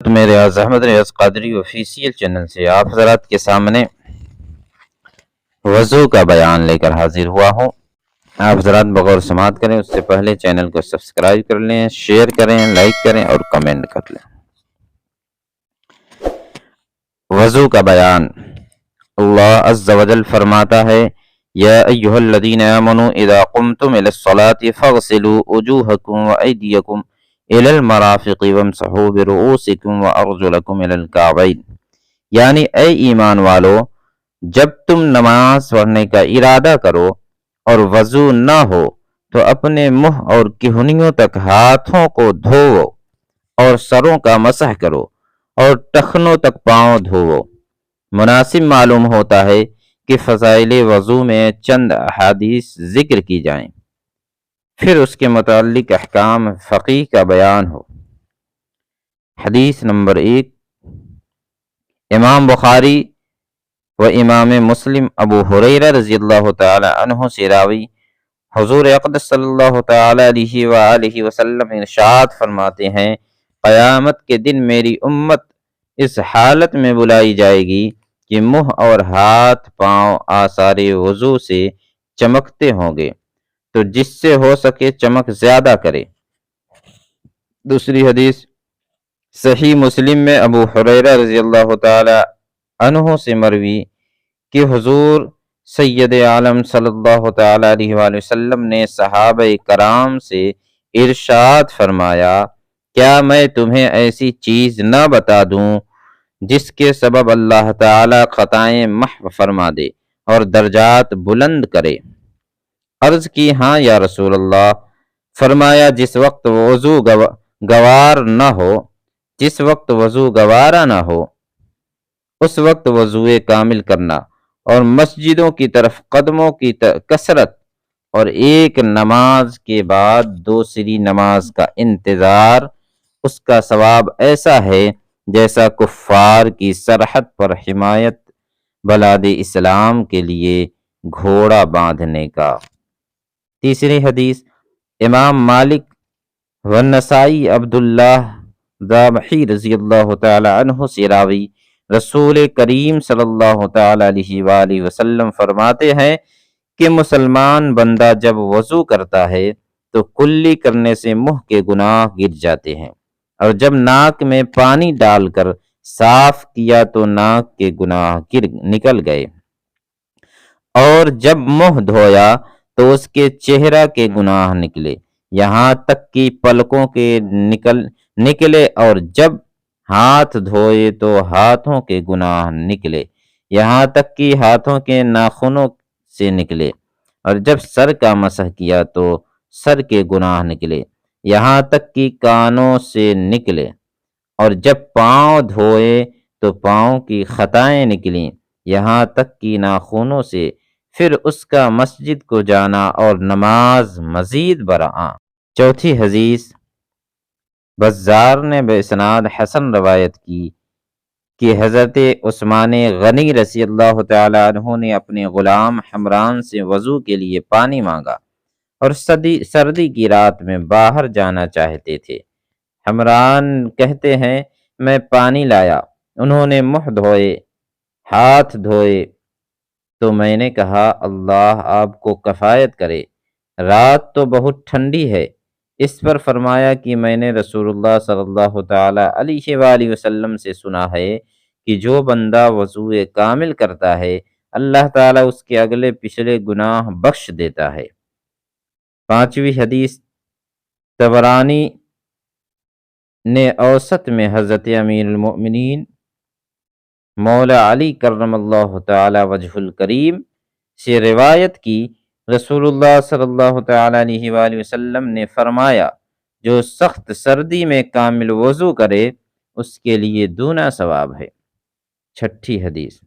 میں ریاض احمد ریاض Qadri official channel سے آپ حضرات کے سامنے وضو کا بیان لے کر حاضر ہوا ہوں۔ آپ حضرات بغور سماعت کریں، اس سے پہلے چینل کو سبسکرائب کر لیں، شیئر کریں، لائک کریں اور کمنٹ کر لیں۔ وضو کا بیان۔ اللہ عز و جل فرماتا ہے، یا ایھا الذین آمنوا اذا قمتم الی الصلاۃ فاغسلوا وجوہکم وایدیکم الی المرافق وامسحوا برؤوسکم وارجلکم الی الکعبین، یعنی اے ایمان والو، جب تم نماز پڑھنے کا ارادہ کرو اور وضو نہ ہو تو اپنے منہ اور کہنیوں تک ہاتھوں کو دھوو اور سروں کا مسح کرو اور ٹخنوں تک پاؤں دھوو۔ مناسب معلوم ہوتا ہے کہ فضائل وضو میں چند احادیث ذکر کی جائیں، پھر اس کے متعلق احکام فقہی کا بیان ہو۔ حدیث نمبر 1، امام بخاری و امام مسلم ابو ہریرہ رضی اللہ تعالی عنہ سے راوی حضور اقدس صلی اللہ تعالی علیہ وآلہ وسلم ارشاد فرماتے ہیں، قیامت کے دن میری امت اس حالت میں بلائی جائے گی کہ منہ اور ہاتھ پاؤں آثار وضو سے چمکتے ہوں گے، تو جس سے ہو سکے چمک زیادہ کرے۔ دوسری حدیث صحیح مسلم میں ابو ہریرہ رضی اللہ تعالی عنہ سے مروی کہ حضور سید عالم صلی اللہ تعالی علیہ وآلہ وسلم نے صحابہ کرام سے ارشاد فرمایا، کیا میں تمہیں ایسی چیز نہ بتا دوں جس کے سبب اللہ تعالی خطائیں محو فرما دے اور درجات بلند کرے؟ عرض کی، ہاں یا رسول اللہ۔ فرمایا، جس وقت وضو گوارا نہ ہو اس وقت وضو کامل کرنا، اور مسجدوں کی طرف قدموں کی کثرت، اور ایک نماز کے بعد دوسری نماز کا انتظار، اس کا ثواب ایسا ہے جیسا کفار کی سرحد پر حمایت بلاد اسلام کے لیے گھوڑا باندھنے کا۔ تیسری حدیث امام مالک والنسائی عبداللہ ذابحی رضی اللہ تعالی عنہ سے راوی رسول کریم صلی اللہ تعالی علیہ وآلہ وسلم فرماتے ہیں کہ مسلمان بندہ جب وضو کرتا ہے تو کلی کرنے سے منہ کے گناہ گر جاتے ہیں، اور جب ناک میں پانی ڈال کر صاف کیا تو ناک کے گناہ نکل گئے، اور جب منہ دھویا تو اس کے چہرہ کے گناہ نکلے، یہاں تک کہ پلکوں کے نکلے، اور جب ہاتھ دھوئے تو ہاتھوں کے گناہ نکلے، یہاں تک کہ ہاتھوں کے ناخنوں سے نکلے، اور جب سر کا مسح کیا تو سر کے گناہ نکلے، یہاں تک کہ کانوں سے نکلے، اور جب پاؤں دھوئے تو پاؤں کی خطائیں نکلیں، یہاں تک کہ ناخنوں سے، پھر اس کا مسجد کو جانا اور نماز مزید برآں۔ چوتھی حدیث بزار نے باسناد حسن روایت کی کہ حضرت عثمان غنی رضی اللہ تعالی عنہ نے اپنے غلام حمران سے وضو کے لیے پانی مانگا اور سردی کی رات میں باہر جانا چاہتے تھے۔ حمران کہتے ہیں، میں پانی لایا، انہوں نے منہ دھوئے، ہاتھ دھوئے، تو میں نے کہا، اللہ آپ کو کفایت کرے، رات تو بہت ٹھنڈی ہے۔ اس پر فرمایا کہ میں نے رسول اللہ صلی اللہ تعالی علیہ وآلہ وسلم سے سنا ہے کہ جو بندہ وضو کامل کرتا ہے اللہ تعالی اس کے اگلے پچھلے گناہ بخش دیتا ہے۔ پانچویں حدیث طبرانی نے اوسط میں حضرت امیر المؤمنین مولا علی کرم اللہ تعالی وجہ الکریم سے روایت کی، رسول اللہ صلی اللہ تعالی علیہ وآلہ وسلم نے فرمایا، جو سخت سردی میں کامل وضو کرے اس کے لیے دونا ثواب ہے۔ چھٹی حدیث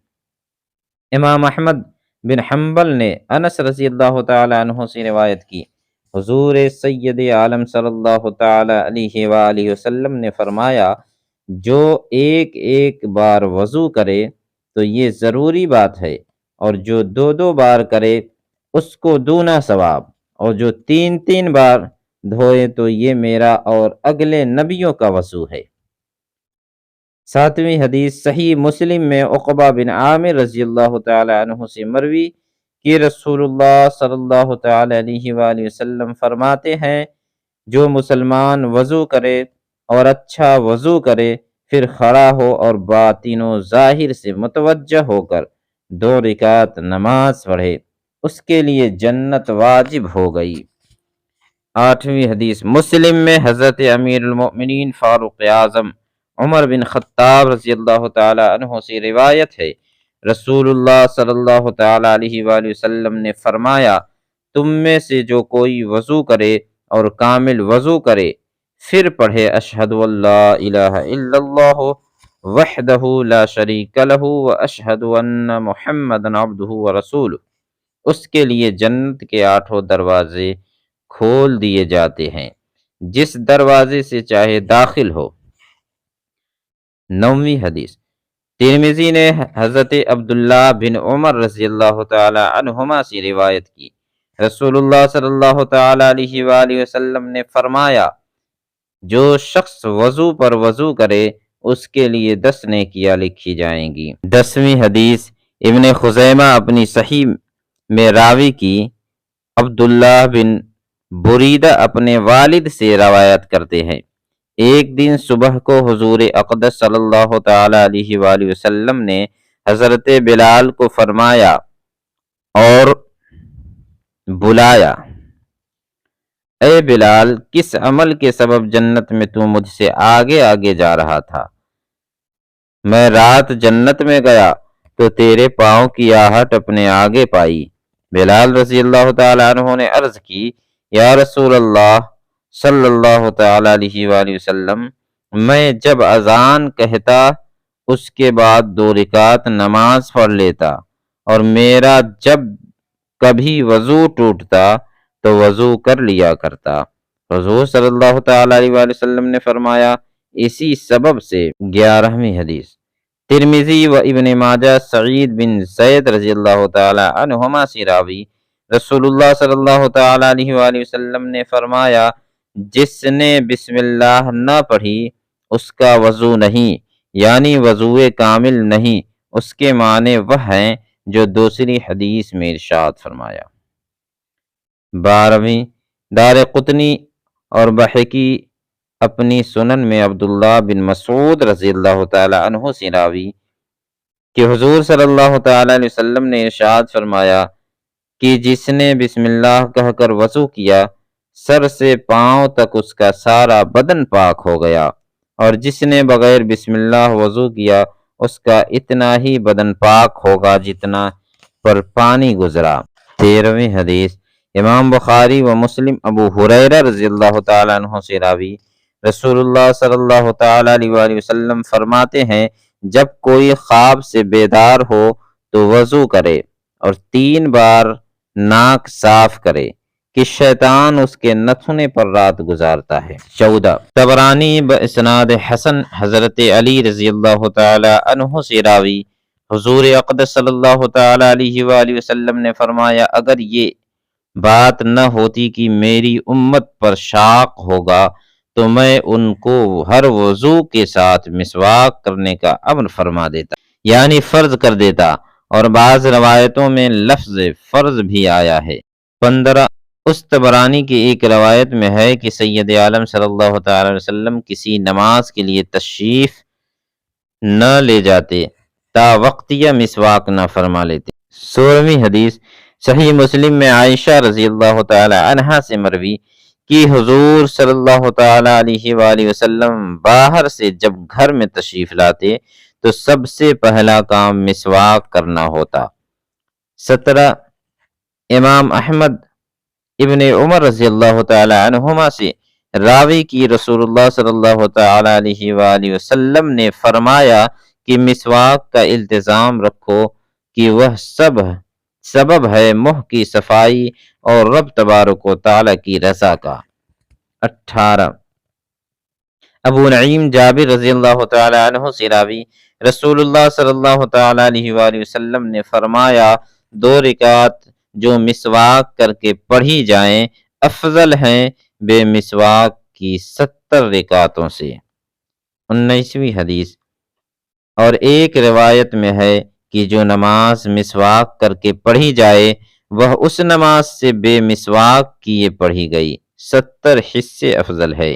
امام احمد بن حنبل نے انس رضی اللہ تعالی عنہ سے روایت کی، حضور سید عالم صلی اللہ تعالی علیہ وآلہ وسلم نے فرمایا، جو ایک بار وضو کرے تو یہ ضروری بات ہے، اور جو دو بار کرے اس کو دونا ثواب، اور جو تین بار دھوئے تو یہ میرا اور اگلے نبیوں کا وضو ہے۔ ساتویں حدیث صحیح مسلم میں عقبہ بن عامر رضی اللہ تعالی عنہ سے مروی کہ رسول اللہ صلی اللہ تعالی علیہ وآلہ وسلم فرماتے ہیں، جو مسلمان وضو کرے اور اچھا وضو کرے، پھر کھڑا ہو اور باطن و ظاہر سے متوجہ ہو کر 2 رکعت نماز پڑھے، اس کے لیے جنت واجب ہو گئی۔ آٹھویں حدیث مسلم میں حضرت امیر المؤمنین فاروق اعظم عمر بن خطاب رضی اللہ تعالی عنہ سے روایت ہے، رسول اللہ صلی اللہ تعالی علیہ وآلہ وسلم نے فرمایا، تم میں سے جو کوئی وضو کرے اور کامل وضو کرے، پھر پڑھے اشہد ان لا الہ الا اللہ وحدہ لا شریک لہ واشہد ان محمدا عبدہ ورسولہ، اس کے لیے جنت کے 8 دروازے کھول دیے جاتے ہیں، جس دروازے سے چاہے داخل ہو۔ 9ویں حدیث ترمذی نے حضرت عبداللہ بن عمر رضی اللہ تعالی عنہما سے روایت کی، رسول اللہ صلی اللہ تعالی علیہ وآلہ وسلم نے فرمایا، جو شخص وضو پر وضو کرے اس کے لیے 10 نیکیاں لکھی جائیں گی۔ 10ویں حدیث ابن خزیمہ اپنی صحیح میں راوی کی، عبداللہ بن بریدہ اپنے والد سے روایت کرتے ہیں، ایک دن صبح کو حضور اقدس صلی اللہ تعالی علیہ وآلہ وسلم نے حضرت بلال کو فرمایا اور بلایا، اے بلال، کس عمل کے سبب جنت میں تو مجھ سے آگے آگے جا رہا تھا؟ میں رات جنت میں گیا تو تیرے پاؤں کی آہٹ اپنے آگے پائی۔ بلال رضی اللہ تعالی عنہ نے عرض کی، یا رسول اللہ صلی اللہ تعالی علیہ وآلہ وسلم، میں جب اذان کہتا اس کے بعد 2 رکعت نماز پڑھ لیتا، اور میرا جب کبھی وضو ٹوٹتا تو وضو کر لیا کرتا۔ حضور صلی اللہ تعالی علیہ وآلہ وسلم نے فرمایا، اسی سبب سے۔ 11ویں حدیث ترمذی و ابن ماجہ سعید بن زید رضی اللہ تعالی عنہما سے راوی، رسول اللہ صلی اللہ تعالی علیہ وآلہ وسلم نے فرمایا، جس نے بسم اللہ نہ پڑھی اس کا وضو نہیں، یعنی وضو کامل نہیں۔ اس کے معنی وہ ہیں جو دوسری حدیث میں ارشاد فرمایا۔ 12ویں دارقطنی اور بحقی اپنی سنن میں عبداللہ بن مسعود رضی اللہ تعالی عنہ سے راوی کہ حضور صلی اللہ تعالی علیہ وسلم نے ارشاد فرمایا کہ جس نے بسم اللہ کہہ کر وضو کیا، سر سے پاؤں تک اس کا سارا بدن پاک ہو گیا، اور جس نے بغیر بسم اللہ وضو کیا اس کا اتنا ہی بدن پاک ہوگا جتنا پر پانی گزرا۔ 13ویں حدیث امام بخاری و مسلم ابو ہریرہ رضی اللہ تعالی عنہ سے راوی، رسول اللہ صلی اللہ تعالی علیہ وآلہ وسلم فرماتے ہیں، جب کوئی خواب سے بیدار ہو تو وضو کرے اور 3 بار ناک صاف کرے کہ شیطان اس کے نتھنے پر رات گزارتا ہے۔ 14 طبرانی باسناد حسن حضرت علی رضی اللہ تعالی عنہ سے راوی، حضور اقدس صلی اللہ تعالی علیہ وآلہ وسلم نے فرمایا، اگر یہ بات نہ ہوتی کہ میری امت پر شاق ہوگا تو میں ان کو ہر وضو کے ساتھ مسواک کرنے کا امر فرما دیتا، یعنی فرض کر دیتا، اور بعض روایتوں میں لفظ فرض بھی آیا ہے۔ 15 اس طبرانی کی ایک روایت میں ہے کہ سید عالم صلی اللہ تعالی علیہ وسلم کسی نماز کے لیے تشریف نہ لے جاتے تا وقتیہ مسواک نہ فرما لیتے۔ 16ویں حدیث صحیح مسلم میں عائشہ رضی اللہ تعالی عنہا سے مروی کہ حضور صلی اللہ تعالی علیہ وآلہ وسلم باہر سے جب گھر میں تشریف لاتے تو سب سے پہلا کام مسواک کرنا ہوتا۔ 17 امام احمد ابن عمر رضی اللہ تعالی عنہما سے راوی کی رسول اللہ صلی اللہ تعالی علیہ وآلہ وسلم نے فرمایا کہ مسواک کا التزام رکھو کہ وہ سبب ہے منہ کی صفائی اور رب تبارک و تعالی کی رضا کا۔ 18 ابو نعیم جابر رضی اللہ تعالی عنہ سے راوی، رسول اللہ صلی اللہ تعالی علیہ وآلہ وسلم نے فرمایا، 2 رکعت جو مسواک کر کے پڑھی جائیں افضل ہیں بے مسواک کی 70 رکعتوں سے۔ 19ویں حدیث اور ایک روایت میں ہے کہ جو نماز مسواک کر کے پڑھی جائے وہ اس نماز سے بے مسواک کیے پڑھی گئی 70 حصے افضل ہے۔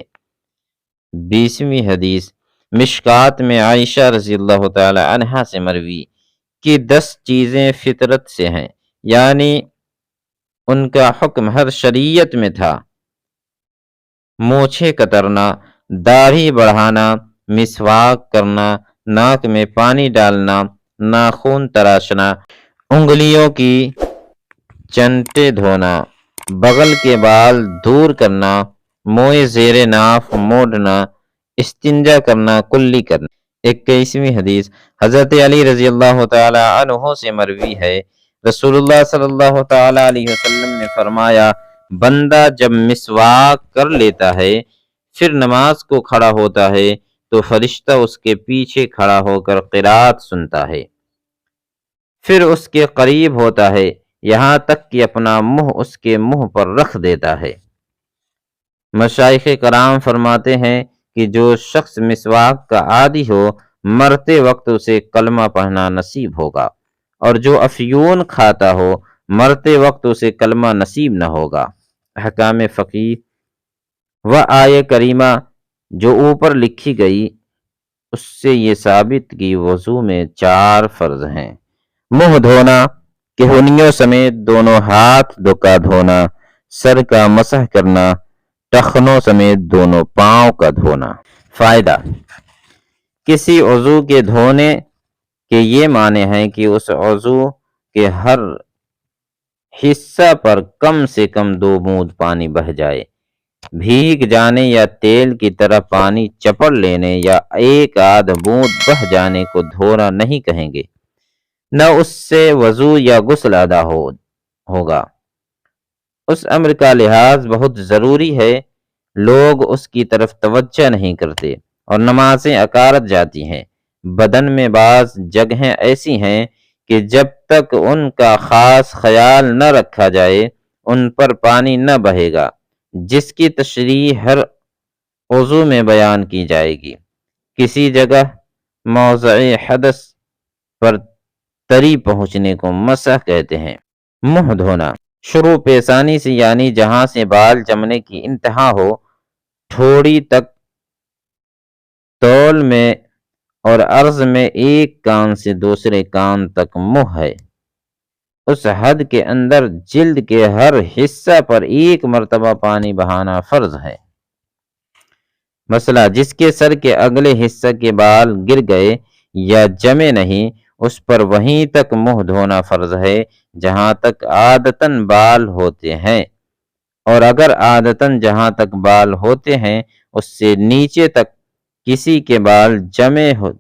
20ویں حدیث مشکات میں عائشہ رضی اللہ تعالی عنہا سے مروی کہ 10 چیزیں فطرت سے ہیں، یعنی ان کا حکم ہر شریعت میں تھا: مونچھیں کترنا، داڑھی بڑھانا، مسواک کرنا، ناک میں پانی ڈالنا، ناخن تراشنا، انگلیوں کی چنٹے دھونا، بغل کے بال دور کرنا، موئے زیر ناف موڑنا، استنجا کرنا، کلی کرنا۔ 21ویں حدیث حضرت علی رضی اللہ تعالی عنہ سے مروی ہے، رسول اللہ صلی اللہ تعالی علیہ وسلم نے فرمایا، بندہ جب مسواک کر لیتا ہے پھر نماز کو کھڑا ہوتا ہے تو فرشتہ اس کے پیچھے کھڑا ہو کر قرات سنتا ہے، پھر اس کے قریب ہوتا ہے یہاں تک کہ اپنا منہ اس کے منہ پر رکھ دیتا ہے۔ مشائخ کرام فرماتے ہیں کہ جو شخص مسواک کا عادی ہو مرتے وقت اسے کلمہ پڑھنا نصیب ہوگا، اور جو افیون کھاتا ہو مرتے وقت اسے کلمہ نصیب نہ ہوگا۔ احکام فقہ و آیہ کریمہ جو اوپر لکھی گئی اس سے یہ ثابت کہ وضو میں 4 فرض ہیں: منہ دھونا، کہنیوں سمیت دونوں ہاتھ دھوکا دھونا، سر کا مسح کرنا، ٹخنوں سمیت دونوں پاؤں کا دھونا۔ فائدہ: کسی عضو کے دھونے کے یہ معنی ہیں کہ اس عضو کے ہر حصہ پر کم سے کم 2 بوند پانی بہہ جائے۔ بھیگ جانے یا تیل کی طرح پانی چپڑ لینے یا ایک آدھ بوند بہہ جانے کو دھونا نہیں کہیں گے، نہ اس سے وضو یا غسل ادا ہوگا۔ اس امر کا لحاظ بہت ضروری ہے، لوگ اس کی طرف توجہ نہیں کرتے اور نمازیں اکارت جاتی ہیں۔ بدن میں بعض جگہیں ایسی ہیں کہ جب تک ان کا خاص خیال نہ رکھا جائے ان پر پانی نہ بہے گا، جس کی تشریح ہر عضو میں بیان کی جائے گی۔ کسی جگہ موضع حدث پر تری پہنچنے کو مسح کہتے ہیں۔ منہ دھونا شروع پیشانی سے، یعنی جہاں سے بال جمنے کی انتہا ہو، ٹھوڑی تک طول میں اور عرض میں ایک کان سے دوسرے کان تک منہ ہے، اس حد کے اندر جلد کے ہر حصہ پر ایک مرتبہ پانی بہانا فرض ہے۔ مسئلہ: جس کے سر کے اگلے حصہ کے بال گر گئے یا جمے نہیں، اس پر وہیں تک منہ دھونا فرض ہے جہاں تک عادتاً بال ہوتے ہیں، اور اگر عادتاً جہاں تک بال ہوتے ہیں اس سے نیچے تک کسی کے بال جمے ہو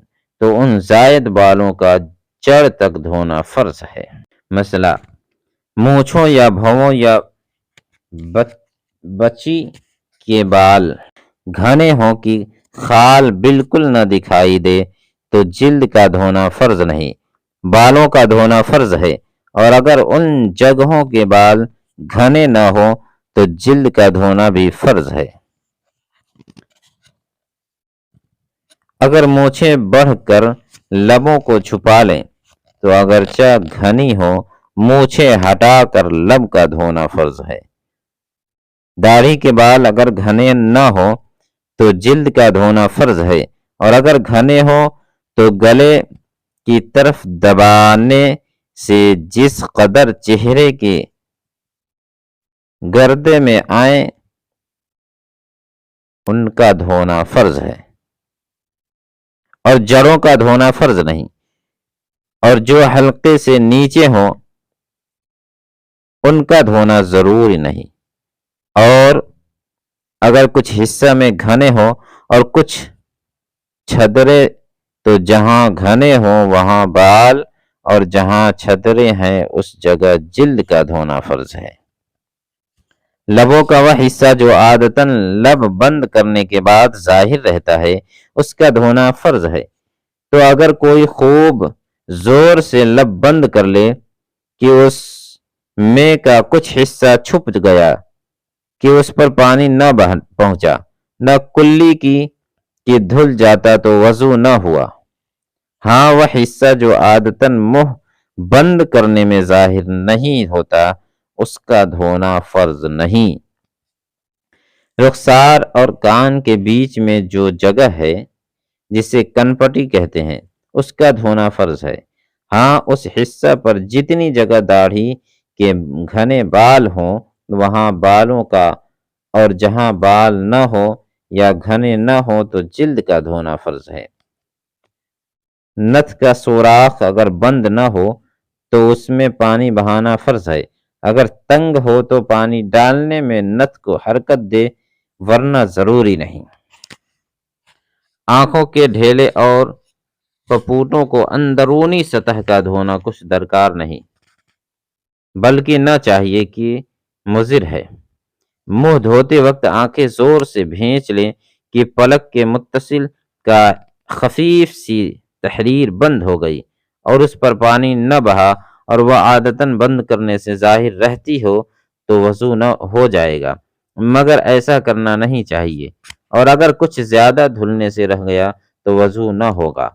تو ان زائد بالوں کا جڑ تک دھونا فرض ہے۔ مسئلہ: مونچھوں یا بھووں یا بچی کے بال گھنے ہوں کہ خال بالکل نہ دکھائی دے تو جلد کا دھونا فرض نہیں، بالوں کا دھونا فرض ہے، اور اگر ان جگہوں کے بال گھنے نہ ہوں تو جلد کا دھونا بھی فرض ہے۔ اگر مونچھیں بڑھ کر لبوں کو چھپا لیں تو اگرچہ گھنی ہو مونچھیں ہٹا کر لب کا دھونا فرض ہے۔ داڑھی کے بال اگر گھنے نہ ہو تو جلد کا دھونا فرض ہے، اور اگر گھنے ہو تو گلے کی طرف دبانے سے جس قدر چہرے کے گردے میں آئیں ان کا دھونا فرض ہے، اور جڑوں کا دھونا فرض نہیں، اور جو حلقے سے نیچے ہوں ان کا دھونا ضروری نہیں، اور اگر کچھ حصہ میں گھنے ہوں اور کچھ چھدرے تو جہاں گھنے ہوں وہاں بال اور جہاں چھدرے ہیں اس جگہ جلد کا دھونا فرض ہے۔ لبوں کا وہ حصہ جو عادتاً لب بند کرنے کے بعد ظاہر رہتا ہے اس کا دھونا فرض ہے، تو اگر کوئی خوب زور سے لب بند کر لے کہ اس میں کا کچھ حصہ چھپ گیا کہ اس پر پانی نہ پہنچا، نہ کلی کی کہ دھل جاتا تو وضو نہ ہوا۔ ہاں وہ حصہ جو عادتاً منہ بند کرنے میں ظاہر نہیں ہوتا اس کا دھونا فرض نہیں۔ رخسار اور کان کے بیچ میں جو جگہ ہے جسے کنپٹی کہتے ہیں اس کا دھونا فرض ہے۔ ہاں اس حصہ پر جتنی جگہ داڑھی کے گھنے بال ہوں وہاں بالوں کا، اور جہاں بال نہ ہو یا گھنے نہ ہو تو جلد کا دھونا فرض ہے۔ نتھ کا سوراخ اگر بند نہ ہو تو اس میں پانی بہانا فرض ہے۔ اگر تنگ ہو تو پانی ڈالنے میں نتھ کو حرکت دے ورنہ ضروری نہیں۔ آنکھوں کے ڈھیلے اور پپوٹوں کو اندرونی سطح کا دھونا کچھ درکار نہیں، بلکہ نہ چاہیے کہ مضر ہے۔ منہ دھوتے وقت آنکھیں زور سے بھینچ لیں کہ پلک کے متصل کا خفیف سی تحریر بند ہو گئی اور اس پر پانی نہ بہا اور وہ عادتاً بند کرنے سے ظاہر رہتی ہو تو وضو نہ ہو جائے گا، مگر ایسا کرنا نہیں چاہیے، اور اگر کچھ زیادہ دھلنے سے رہ گیا تو وضو نہ ہوگا۔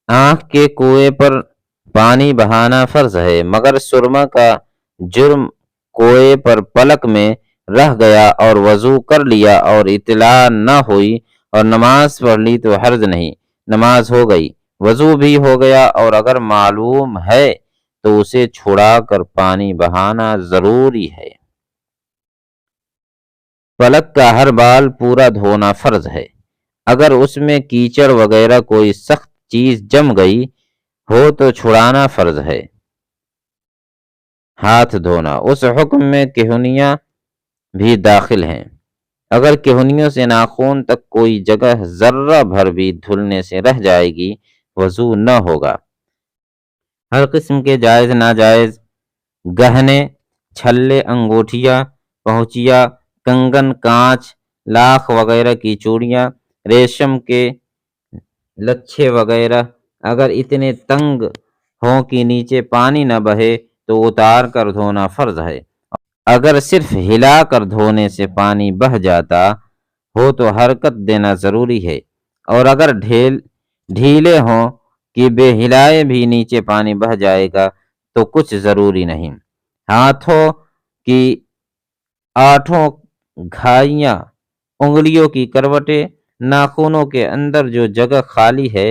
آنکھ کے کوے پر پانی بہانا فرض ہے، مگر سرما کا جرم کوے پر پلک میں رہ گیا اور وضو کر لیا اور اطلاع نہ ہوئی اور نماز پڑھ لی تو حرج نہیں، نماز ہو گئی، وضو بھی ہو گیا، اور اگر معلوم ہے تو اسے چھڑا کر پانی بہانا ضروری ہے۔ پلک کا ہر بال پورا دھونا فرض ہے۔ اگر اس میں کیچڑ وغیرہ کوئی سخت چیز جم گئی ہو تو چھڑانا فرض ہے۔ ہاتھ دھونا، اس حکم میں کہنیاں بھی داخل ہیں۔ اگر کہنیوں سے ناخن تک کوئی جگہ ذرہ بھر بھی دھلنے سے رہ جائے گی وضو نہ ہوگا۔ ہر قسم کے جائز ناجائز گہنے، چھلے، انگوٹھیاں، پہنچیاں، کنگن، کانچ، لاکھ وغیرہ کی چوڑیاں، ریشم کے لچھے وغیرہ اگر اتنے تنگ ہوں کہ نیچے پانی نہ بہے تو اتار کر دھونا فرض ہے۔ اگر صرف ہلا کر دھونے سے پانی بہہ جاتا ہو تو حرکت دینا ضروری ہے، اور اگر ڈھیلے ہوں کہ بے ہلائے بھی نیچے پانی بہہ جائے گا تو کچھ ضروری نہیں۔ ہاتھوں کی آٹھوں گھائیاں، انگلیوں کی کروٹیں، ناخنوں کے اندر جو جگہ خالی ہے،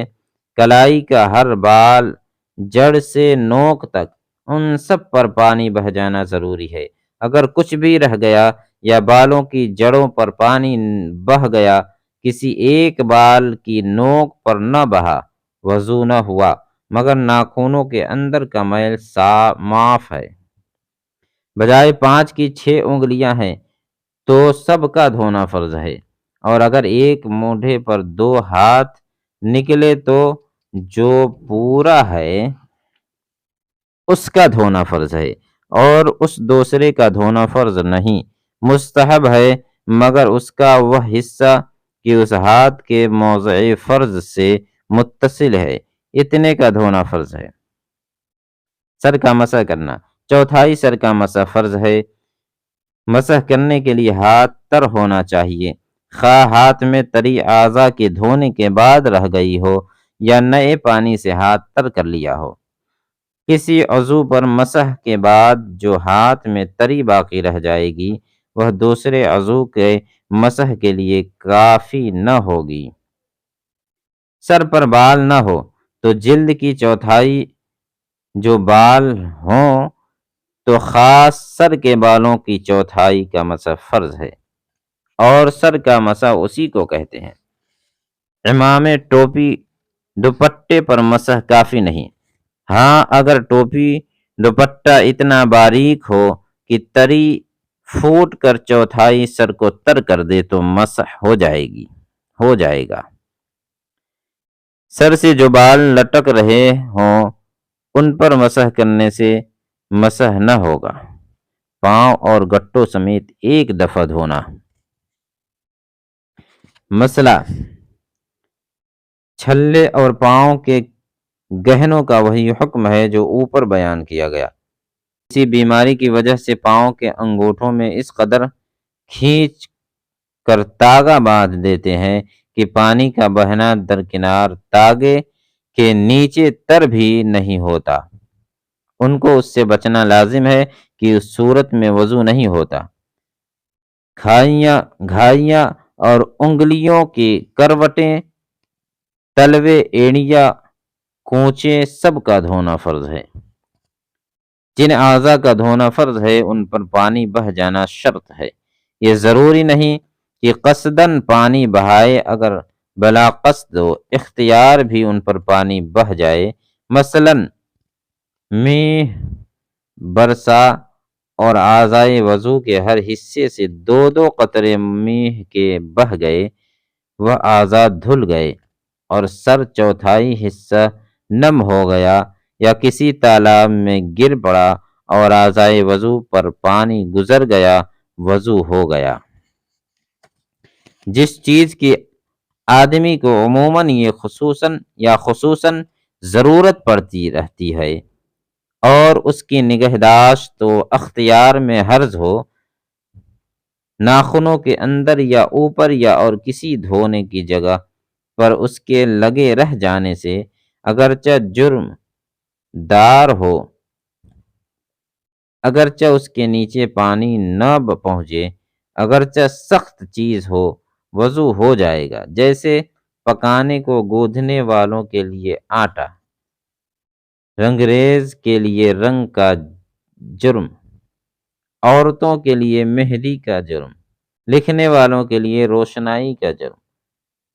کلائی کا ہر بال، جڑ سے نوک تک، ان سب پر پانی بہہ جانا ضروری ہے۔ اگر کچھ بھی رہ گیا یا بالوں کی جڑوں پر پانی بہہ گیا، کسی ایک بال کی نوک پر نہ بہا، وضو نہ ہوا، مگر ناخنوں کے اندر کا میل معاف ہے۔ بجائے 5 کی 6 انگلیاں ہیں تو سب کا دھونا فرض ہے، اور اگر ایک مونڈھے پر 2 ہاتھ نکلے تو جو پورا ہے اس کا دھونا فرض ہے، اور اس دوسرے کا دھونا فرض نہیں، مستحب ہے، مگر اس کا وہ حصہ کہ اس ہاتھ کے موضع فرض سے متصل ہے اتنے کا دھونا فرض ہے۔ سر کا مسح کرنا، چوتھائی سر کا مسح فرض ہے۔ مسح کرنے کے لیے ہاتھ تر ہونا چاہیے، خواہ ہاتھ میں تری اعضاء کے دھونے کے بعد رہ گئی ہو یا نئے پانی سے ہاتھ تر کر لیا ہو۔ کسی عضو پر مسح کے بعد جو ہاتھ میں تری باقی رہ جائے گی وہ دوسرے عضو کے مسح کے لیے کافی نہ ہوگی۔ سر پر بال نہ ہو تو جلد کی چوتھائی جو بال ہوں تو خاص سر کے بالوں کی چوتھائی کا مسح فرض ہے، اور سر کا مسح اسی کو کہتے ہیں۔ عمامے، ٹوپی، دوپٹے پر مسح کافی نہیں۔ ہاں اگر ٹوپی دوپٹہ اتنا باریک ہو کہ تری پھوٹ کر چوتھائی سر کو تر کر دے تو مسح ہو جائے گا۔ سر سے جو بال لٹک رہے ہوں ان پر مسح کرنے سے مسح نہ ہوگا۔ پاؤں اور گٹوں سمیت ایک دفعہ دھونا۔ مسئلہ، چھلے اور پاؤں کے گہنوں کا وہی حکم ہے جو اوپر بیان کیا گیا۔ کسی بیماری کی وجہ سے پاؤں کے انگوٹھوں میں اس قدر کھینچ کر تاگا باندھ دیتے ہیں کہ پانی کا بہنا درکنار تاگے کے نیچے تر بھی نہیں ہوتا، ان کو اس سے بچنا لازم ہے کہ اس صورت میں وضو نہیں ہوتا۔ گھائیاں اور انگلیوں کی کروٹیں، تلوے، ایڑیاں، کونچے سب کا دھونا فرض ہے۔ جن اعضاء کا دھونا فرض ہے ان پر پانی بہہ جانا شرط ہے۔ یہ ضروری نہیں کہ قصداً پانی بہائے، اگر بلا قصد و اختیار بھی ان پر پانی بہہ جائے، مثلاً منہ، برسا اور اعضائے وضو کے ہر حصے سے دو دو قطرے منہ کے بہہ گئے، وہ اعضاء دھل گئے، اور سر چوتھائی حصہ نم ہو گیا، یا کسی تالاب میں گر پڑا اور اعضائے وضو پر پانی گزر گیا، وضو ہو گیا۔ جس چیز کی آدمی کو عموماً یا خصوصاً ضرورت پڑتی رہتی ہے اور اس کی نگہداشت و اختیار میں حرج ہو، ناخنوں کے اندر یا اوپر یا اور کسی دھونے کی جگہ پر اس کے لگے رہ جانے سے، اگرچہ جرم دار ہو، اگرچہ اس کے نیچے پانی نہ پہنچے، اگرچہ سخت چیز ہو، وضو ہو جائے گا۔ جیسے پکانے کو گوندھنے والوں کے لیے آٹا، رنگریز کے لیے رنگ کا جرم، عورتوں کے لیے مہندی کا جرم، لکھنے والوں کے لیے روشنائی کا جرم،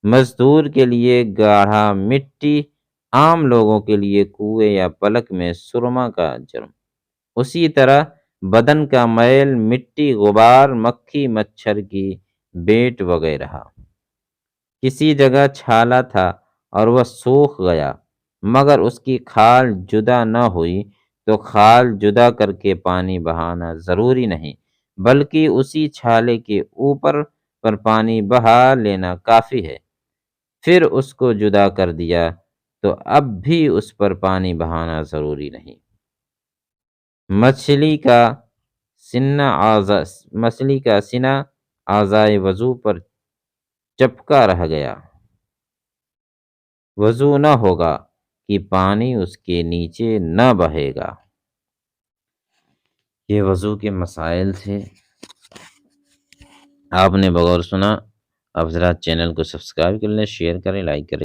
مزدور کے لیے گاڑھا مٹی، عام لوگوں کے لیے کنویں یا پلک میں سرما کا جرم۔ اسی طرح بدن کا میل، مٹی، غبار، مکھی مچھر کی بیٹ وغیرہ۔ کسی جگہ چھالا تھا اور وہ سوکھ گیا مگر اس کی کھال جدا نہ ہوئی، تو کھال جدا کر کے پانی بہانا ضروری نہیں، بلکہ اسی چھالے کے اوپر پر پانی بہا لینا کافی ہے۔ پھر اس کو جدا کر دیا تو اب بھی اس پر پانی بہانا ضروری نہیں۔ مچھلی کا سینہ اعضائے وضو پر چپکا رہ گیا، وضو نہ ہوگا کہ پانی اس کے نیچے نہ بہے گا۔ یہ وضو کے مسائل تھے، آپ نے بغور سنا۔ آپ ذرا چینل کو سبسکرائب کر لیں، شیئر کریں، لائک کریں۔